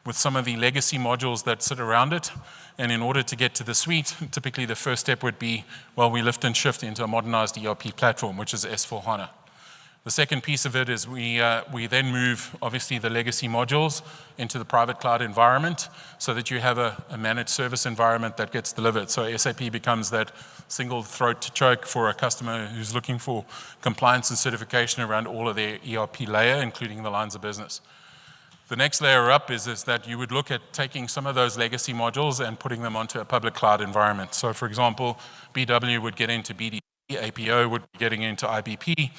with some of the legacy modules that sit around it. And in order to get to the suite, typically the first step would be, well, we lift and shift into a modernized ERP platform, which is S/4HANA. The second piece of it is we then move, obviously, the legacy modules into the private cloud environment so that you have a managed service environment that gets delivered. So SAP becomes that single throat to choke for a customer who's looking for compliance and certification around all of their ERP layer, including the lines of business. The next layer up is that you would look at taking some of those legacy modules and putting them onto a public cloud environment. So, for example, BW would get into BDC, APO would be getting into IBP,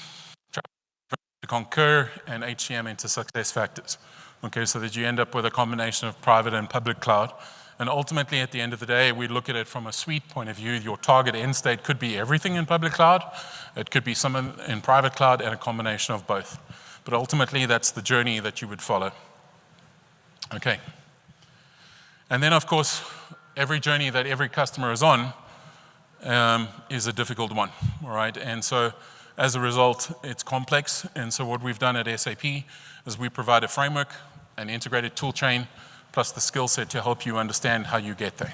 Concur, and HCM into SuccessFactors. Okay, so that you end up with a combination of private and public cloud. And ultimately, at the end of the day, we look at it from a suite point of view. Your target end state could be everything in public cloud. It could be some in private cloud and a combination of both. But ultimately, that's the journey that you would follow. Okay. And then, of course, every journey that every customer is on is a difficult one, all right? And so, as a result, it's complex, and so what we've done at SAP is we provide a framework, an integrated tool chain, plus the skill set to help you understand how you get there.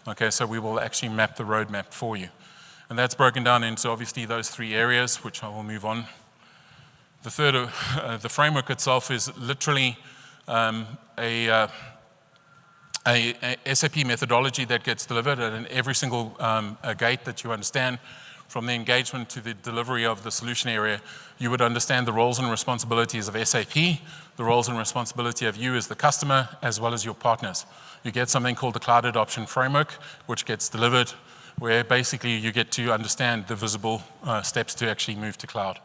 Okay, so we will actually map the roadmap for you. And that's broken down into obviously those three areas, which I will move on. The third, the framework itself is literally a SAP methodology that gets delivered at every single gate that you understand. From the engagement to the delivery of the solution area, you would understand the roles and responsibilities of SAP, the roles and responsibility of you as the customer, as well as your partners. You get something called the Cloud Adoption Framework, which gets delivered, where basically you get to understand the visible steps to actually move to cloud.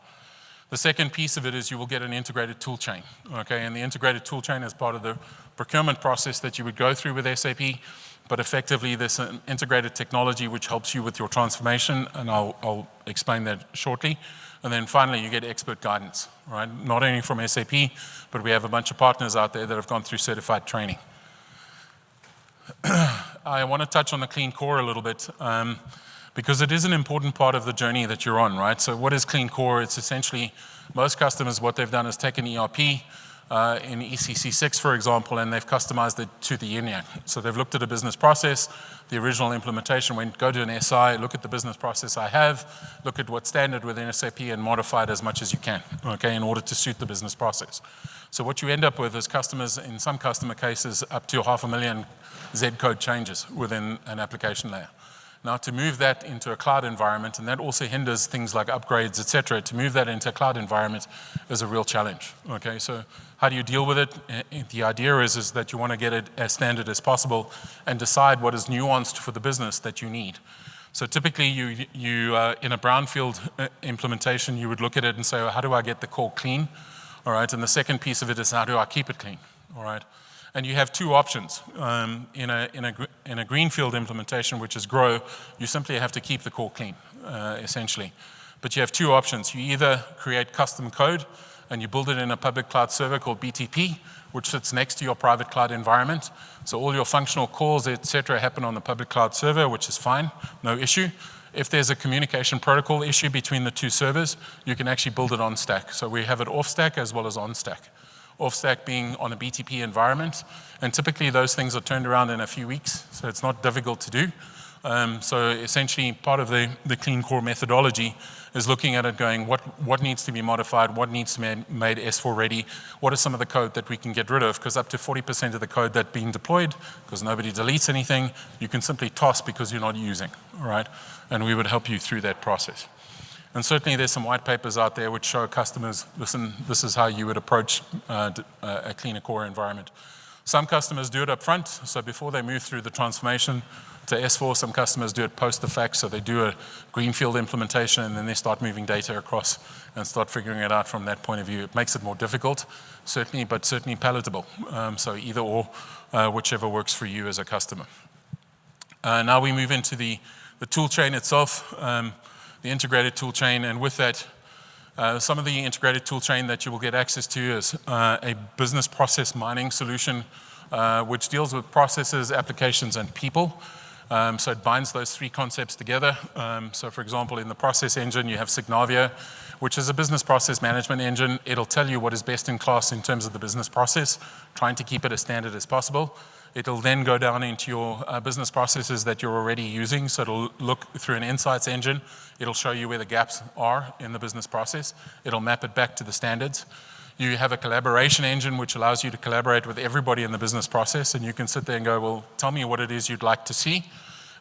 The second piece of it is you will get an integrated tool chain. Okay, and the integrated tool chain is part of the procurement process that you would go through with SAP. But effectively, there's an integrated technology which helps you with your transformation, and I'll explain that shortly. And then finally, you get expert guidance, right? Not only from SAP, but we have a bunch of partners out there that have gone through certified training. I want to touch on the clean core a little bit, because it is an important part of the journey that you're on, right? So what is clean core? It's essentially, most customers, what they've done is taken ERP, in ECC6, for example, and they've customized it to the ENIAC. So they've looked at a business process, the original implementation went, go to an SI, look at the business process I have, look at what's standard within SAP and modify it as much as you can, okay, in order to suit the business process. So what you end up with is customers, in some customer cases, up to 500,000 Z code changes within an application layer. Now, to move that into a cloud environment, and that also hinders things like upgrades, et cetera, to move that into a cloud environment is a real challenge, okay? So how do you deal with it? The idea is that you want to get it as standard as possible and decide what is nuanced for the business that you need. So typically, you in a brownfield implementation, you would look at it and say, well, how do I get the core clean? All right, and the second piece of it is how do I keep it clean? All right. And you have two options. In a greenfield implementation, which is grow, you simply have to keep the core clean, essentially. But you have two options. You either create custom code and you build it in a public cloud server called BTP, which sits next to your private cloud environment. So all your functional calls, et cetera, happen on the public cloud server, which is fine, no issue. If there's a communication protocol issue between the two servers, you can actually build it on stack. So we have it off stack as well as on stack. Off stack being on a BTP environment, and typically those things are turned around in a few weeks, so it's not difficult to do. So essentially part of the clean core methodology is looking at it going, what needs to be modified, what needs to be made S4 ready, what is some of the code that we can get rid of, because up to 40% of the code that's being deployed, because nobody deletes anything, you can simply toss because you're not using, all right? And we would help you through that process. And certainly there's some white papers out there which show customers, listen, this is how you would approach a cleaner core environment. Some customers do it up front, so before they move through the transformation to S4, some customers do it post the fact, so they do a greenfield implementation and then they start moving data across and start figuring it out from that point of view. It makes it more difficult, certainly, but certainly palatable. So either or, whichever works for you as a customer. Now we move into the tool chain itself. The integrated tool chain, and with that, some of the integrated tool chain that you will get access to is a business process mining solution, which deals with processes, applications, and people. So it binds those three concepts together. So for example, in the process engine, you have Signavio, which is a business process management engine. It'll tell you what is best in class in terms of the business process, trying to keep it as standard as possible. It'll then go down into your business processes that you're already using. So it'll look through an insights engine. It'll show you where the gaps are in the business process. It'll map it back to the standards. You have a collaboration engine, which allows you to collaborate with everybody in the business process. And you can sit there and go, well, tell me what it is you'd like to see.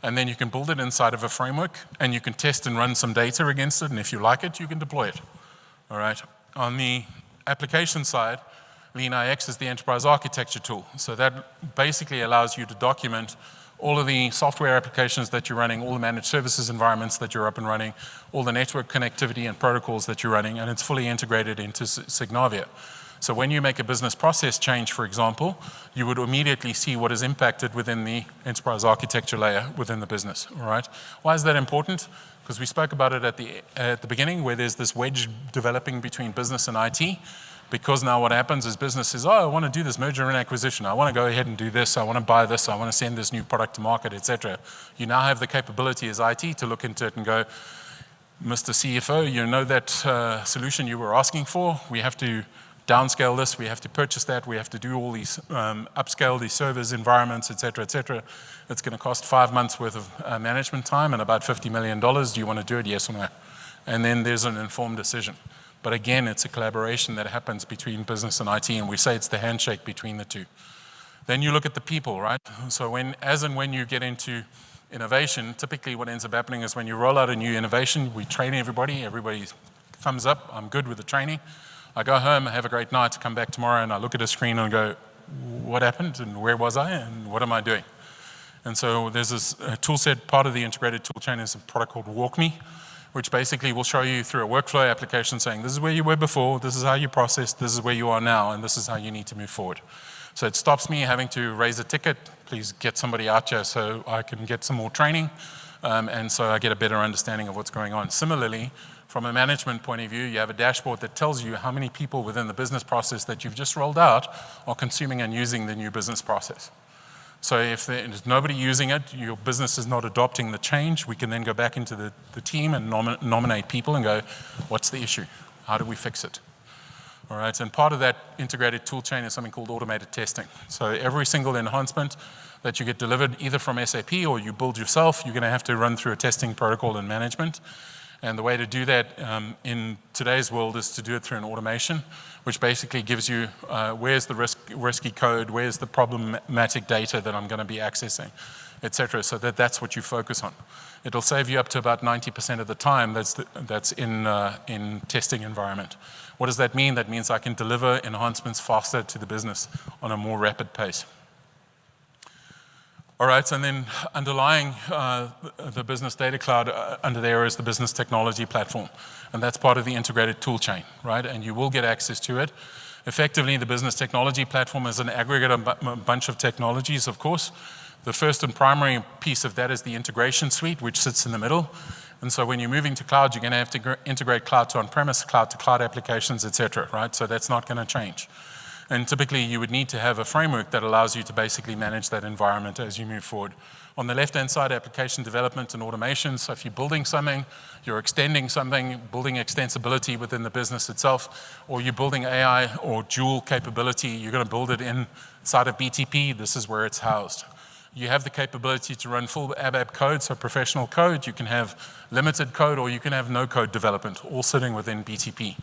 And then you can build it inside of a framework. And you can test and run some data against it. And if you like it, you can deploy it. All right. On the application side, LeanIX is the enterprise architecture tool. So that basically allows you to document all of the software applications that you're running, all the managed services environments that you're up and running, all the network connectivity and protocols that you're running, and it's fully integrated into Signavio. So when you make a business process change, for example, you would immediately see what is impacted within the enterprise architecture layer within the business, all right? Why is that important? Because we spoke about it at the beginning, where there's this wedge developing between business and IT. Because now what happens is business says, oh, I want to do this merger and acquisition. I want to go ahead and do this. I want to buy this. I want to send this new product to market, et cetera. You now have the capability as IT to look into it and go, Mr. CFO, you know that solution you were asking for? We have to downscale this. We have to purchase that. We have to do all these, upscale these servers, environments, et cetera, et cetera. It's going to cost 5 months worth of management time and about $50 million. Do you want to do it? Yes or no? And then there's an informed decision. But again, it's a collaboration that happens between business and IT, and we say it's the handshake between the two. Then you look at the people, right? So as and when you get into innovation, typically what ends up happening is when you roll out a new innovation, we train everybody thumbs up, I'm good with the training. I go home, I have a great night, come back tomorrow, and I look at a screen and go, what happened, and where was I, and what am I doing? And so there's this tool set, part of the integrated tool chain is a product called WalkMe, which basically will show you through a workflow application saying, this is where you were before, this is how you processed, this is where you are now, and this is how you need to move forward. So it stops me having to raise a ticket, please get somebody out here so I can get some more training, and so I get a better understanding of what's going on. Similarly, from a management point of view, you have a dashboard that tells you how many people within the business process that you've just rolled out are consuming and using the new business process. So if there's nobody using it, your business is not adopting the change, we can then go back into the team and nominate people and go, what's the issue? How do we fix it? All right, and part of that integrated tool chain is something called automated testing. So every single enhancement that you get delivered either from SAP or you build yourself, you're going to have to run through a testing protocol and management. And the way to do that in today's world is to do it through an automation, which basically gives you where's the risky code, where's the problematic data that I'm going to be accessing, etc. So that's what you focus on. It'll save you up to about 90% of the time that's in testing environment. What does that mean? That means I can deliver enhancements faster to the business on a more rapid pace. All right, and then underlying the business data cloud under there is the business technology platform. And that's part of the integrated tool chain, right? And you will get access to it. Effectively, the business technology platform is an aggregate of a bunch of technologies, of course. The first and primary piece of that is the integration suite, which sits in the middle. And so when you're moving to cloud, you're going to have to integrate cloud to on-premise, cloud to cloud applications, et cetera, right? So that's not going to change. And typically, you would need to have a framework that allows you to basically manage that environment as you move forward. On the left-hand side, application development and automation. So if you're building something, you're extending something, building extensibility within the business itself, or you're building AI or dual capability, you're going to build it inside of BTP. This is where it's housed. You have the capability to run full ABAP code, so professional code. You can have limited code, or you can have no-code development, all sitting within BTP.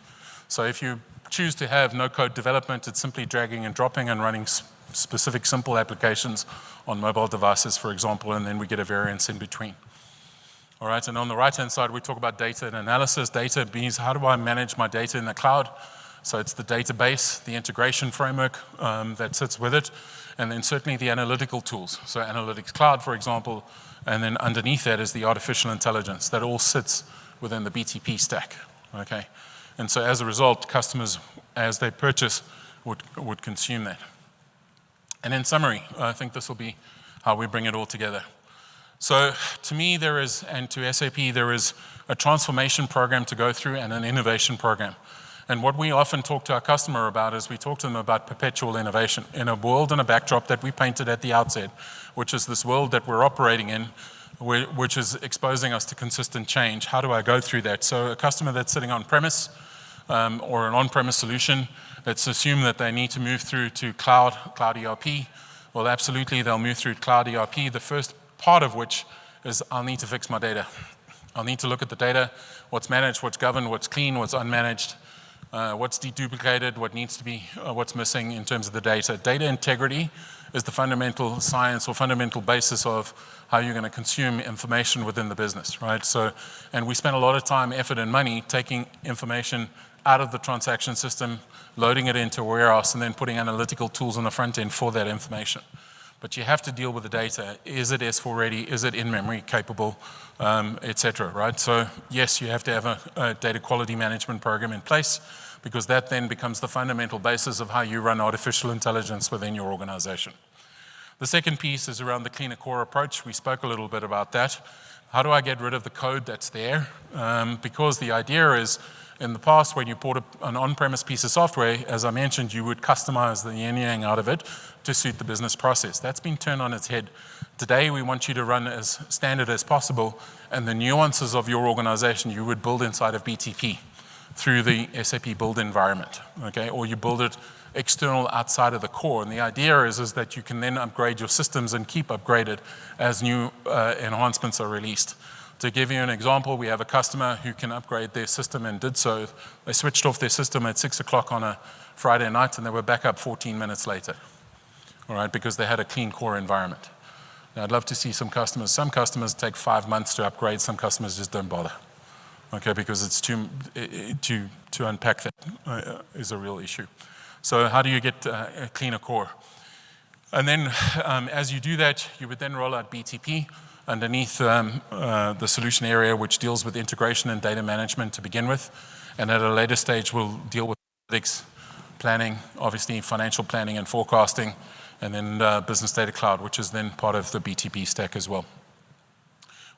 So if you choose to have no-code development, it's simply dragging and dropping and running specific simple applications on mobile devices, for example, and then we get a variance in between. All right, and on the right-hand side, we talk about data and analysis. Data means how do I manage my data in the cloud? So it's the database, the integration framework that sits with it, and then certainly the analytical tools. So Analytics Cloud, for example, and then underneath that is the artificial intelligence. That all sits within the BTP stack, okay? And so as a result, customers, as they purchase, would consume that. And in summary, I think this will be how we bring it all together. So to me, and to SAP, there is a transformation program to go through and an innovation program. And what we often talk to our customer about is we talk to them about perpetual innovation in a world and a backdrop that we painted at the outset, which is this world that we're operating in, which is exposing us to consistent change. How do I go through that? So a customer that's sitting on premise or an on-premise solution, let's assume that they need to move through to cloud ERP. Well, absolutely, they'll move through cloud ERP, the first part of which is I'll need to fix my data. I'll need to look at the data, what's managed, what's governed, what's clean, what's unmanaged, what's deduplicated, what needs to be, what's missing in terms of the data. Data integrity is the fundamental science or fundamental basis of how you're going to consume information within the business, right? So, and we spend a lot of time, effort, and money taking information out of the transaction system, loading it into a warehouse, and then putting analytical tools on the front end for that information. But you have to deal with the data. Is it S4 ready? Is it in-memory capable, et cetera, right? So yes, you have to have a data quality management program in place because that then becomes the fundamental basis of how you run artificial intelligence within your organization. The second piece is around the cleaner core approach. We spoke a little bit about that. How do I get rid of the code that's there? Because the idea is, in the past, when you bought an on-premise piece of software, as I mentioned, you would customize the yin-yang out of it to suit the business process. That's been turned on its head. Today, we want you to run as standard as possible, and the nuances of your organization you would build inside of BTP through the SAP build environment, okay? Or you build it external outside of the core. And the idea is that you can then upgrade your systems and keep upgraded as new enhancements are released. To give you an example, we have a customer who can upgrade their system and did so. They switched off their system at 6 o'clock on a Friday night and they were back up 14 minutes later, all right, because they had a clean core environment. Now, I'd love to see some customers take 5 months to upgrade, some customers just don't bother, okay, because it's to unpack that is a real issue. So how do you get a cleaner core? And then as you do that, you would then roll out BTP underneath the solution area, which deals with integration and data management to begin with. And at a later stage, we'll deal with analytics, planning, obviously financial planning and forecasting, and then business data cloud, which is then part of the BTP stack as well.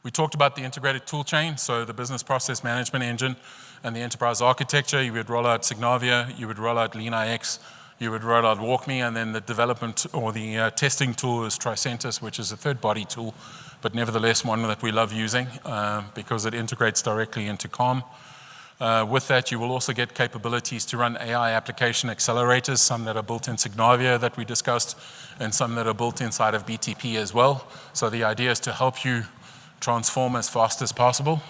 We talked about the integrated tool chain, so the business process management engine and the enterprise architecture. You would roll out Signavia, you would roll out LeanIX, you would roll out WalkMe, and then the development or the testing tool is Tricentis, which is a third-party tool, but nevertheless one that we love using because it integrates directly into COM. With that, you will also get capabilities to run AI application accelerators, some that are built in Signavio that we discussed, and some that are built inside of BTP as well. So the idea is to help you transform as fast as possible,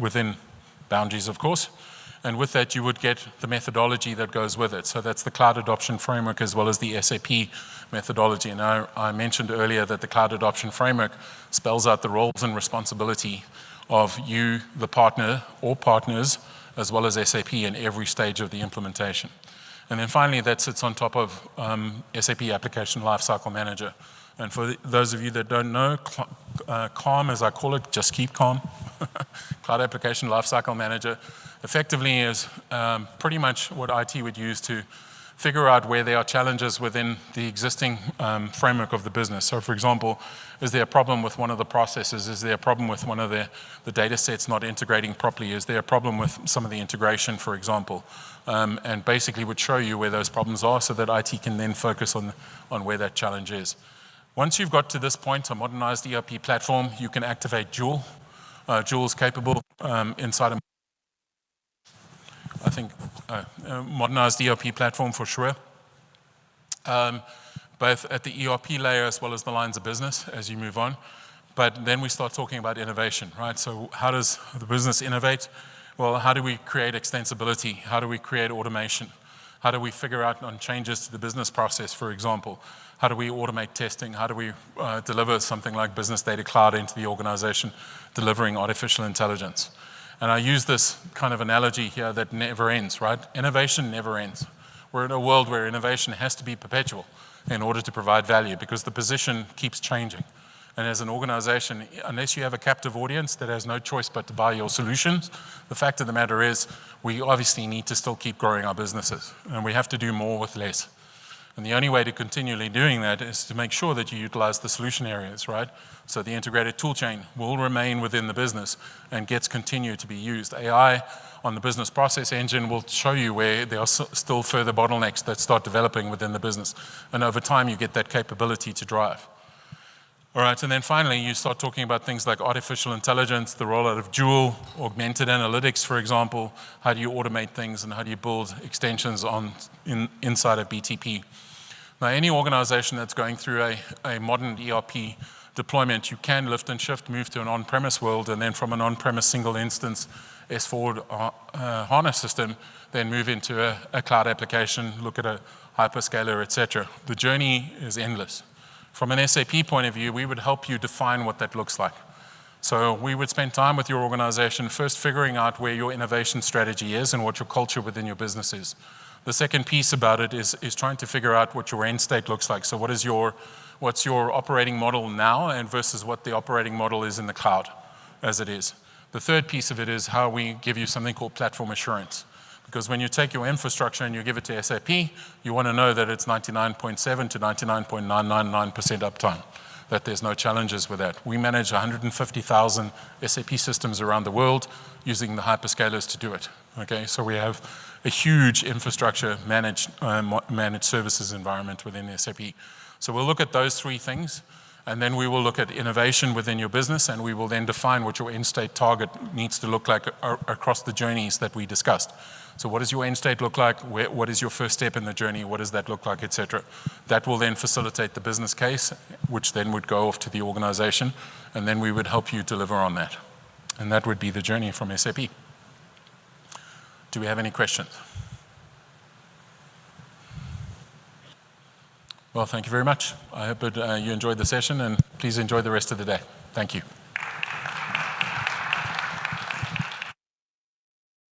within boundaries, of course. And with that, you would get the methodology that goes with it. So that's the Cloud Adoption Framework as well as the SAP methodology. And I mentioned earlier that the Cloud Adoption Framework spells out the roles and responsibility of you, the partner, or partners, as well as SAP in every stage of the implementation. And then finally, that sits on top of SAP Application Lifecycle Manager. And for those of you that don't know, CALM, as I call it, just keep calm. Cloud Application Lifecycle Manager effectively is pretty much what IT would use to figure out where there are challenges within the existing framework of the business. So for example, is there a problem with one of the processes? Is there a problem with one of the data sets not integrating properly? Is there a problem with some of the integration, for example? And basically would show you where those problems are so that IT can then focus on where that challenge is. Once you've got to this point, a modernized ERP platform, you can activate Joule. Joule is capable inside of, I think, modernized ERP platform for sure. Both at the ERP layer as well as the lines of business as you move on. But then we start talking about innovation, right? So how does the business innovate? Well, how do we create extensibility? How do we create automation? How do we figure out on changes to the business process, for example? How do we automate testing? How do we deliver something like Business Data Cloud into the organization, delivering artificial intelligence? And I use this kind of analogy here that never ends, right? Innovation never ends. We're in a world where innovation has to be perpetual in order to provide value because the position keeps changing. And as an organization, unless you have a captive audience that has no choice but to buy your solutions, the fact of the matter is we obviously need to still keep growing our businesses and we have to do more with less. And the only way to continually doing that is to make sure that you utilize the solution areas, right? So the integrated toolchain will remain within the business and gets continued to be used. AI on the business process engine will show you where there are still further bottlenecks that start developing within the business. And over time, you get that capability to drive. All right, and then finally, you start talking about things like artificial intelligence, the rollout of Joule, augmented analytics, for example. How do you automate things and how do you build extensions inside of BTP? Now, any organization that's going through a modern ERP deployment, you can lift and shift, move to an on-premise world, and then from an on-premise single instance S4 HANA system, then move into a cloud application, look at a hyperscaler, etc. The journey is endless. From an SAP point of view, we would help you define what that looks like. So we would spend time with your organization first figuring out where your innovation strategy is and what your culture within your business is. The second piece about it is trying to figure out what your end state looks like. So what's your operating model now and versus what the operating model is in the cloud as it is. The third piece of it is how we give you something called platform assurance. Because when you take your infrastructure and you give it to SAP, you want to know that it's 99.7 to 99.999% uptime, that there's no challenges with that. We manage 150,000 SAP systems around the world using the hyperscalers to do it. Okay, so we have a huge infrastructure managed services environment within SAP. So we'll look at those three things, and then we will look at innovation within your business, and we will then define what your end state target needs to look like across the journeys that we discussed. So what does your end state look like? What is your first step in the journey? What does that look like, etc. That will then facilitate the business case, which then would go off to the organization, and then we would help you deliver on that. And that would be the journey from SAP. Do we have any questions? Well, thank you very much. I hope you enjoyed the session, and please enjoy the rest of the day. Thank you.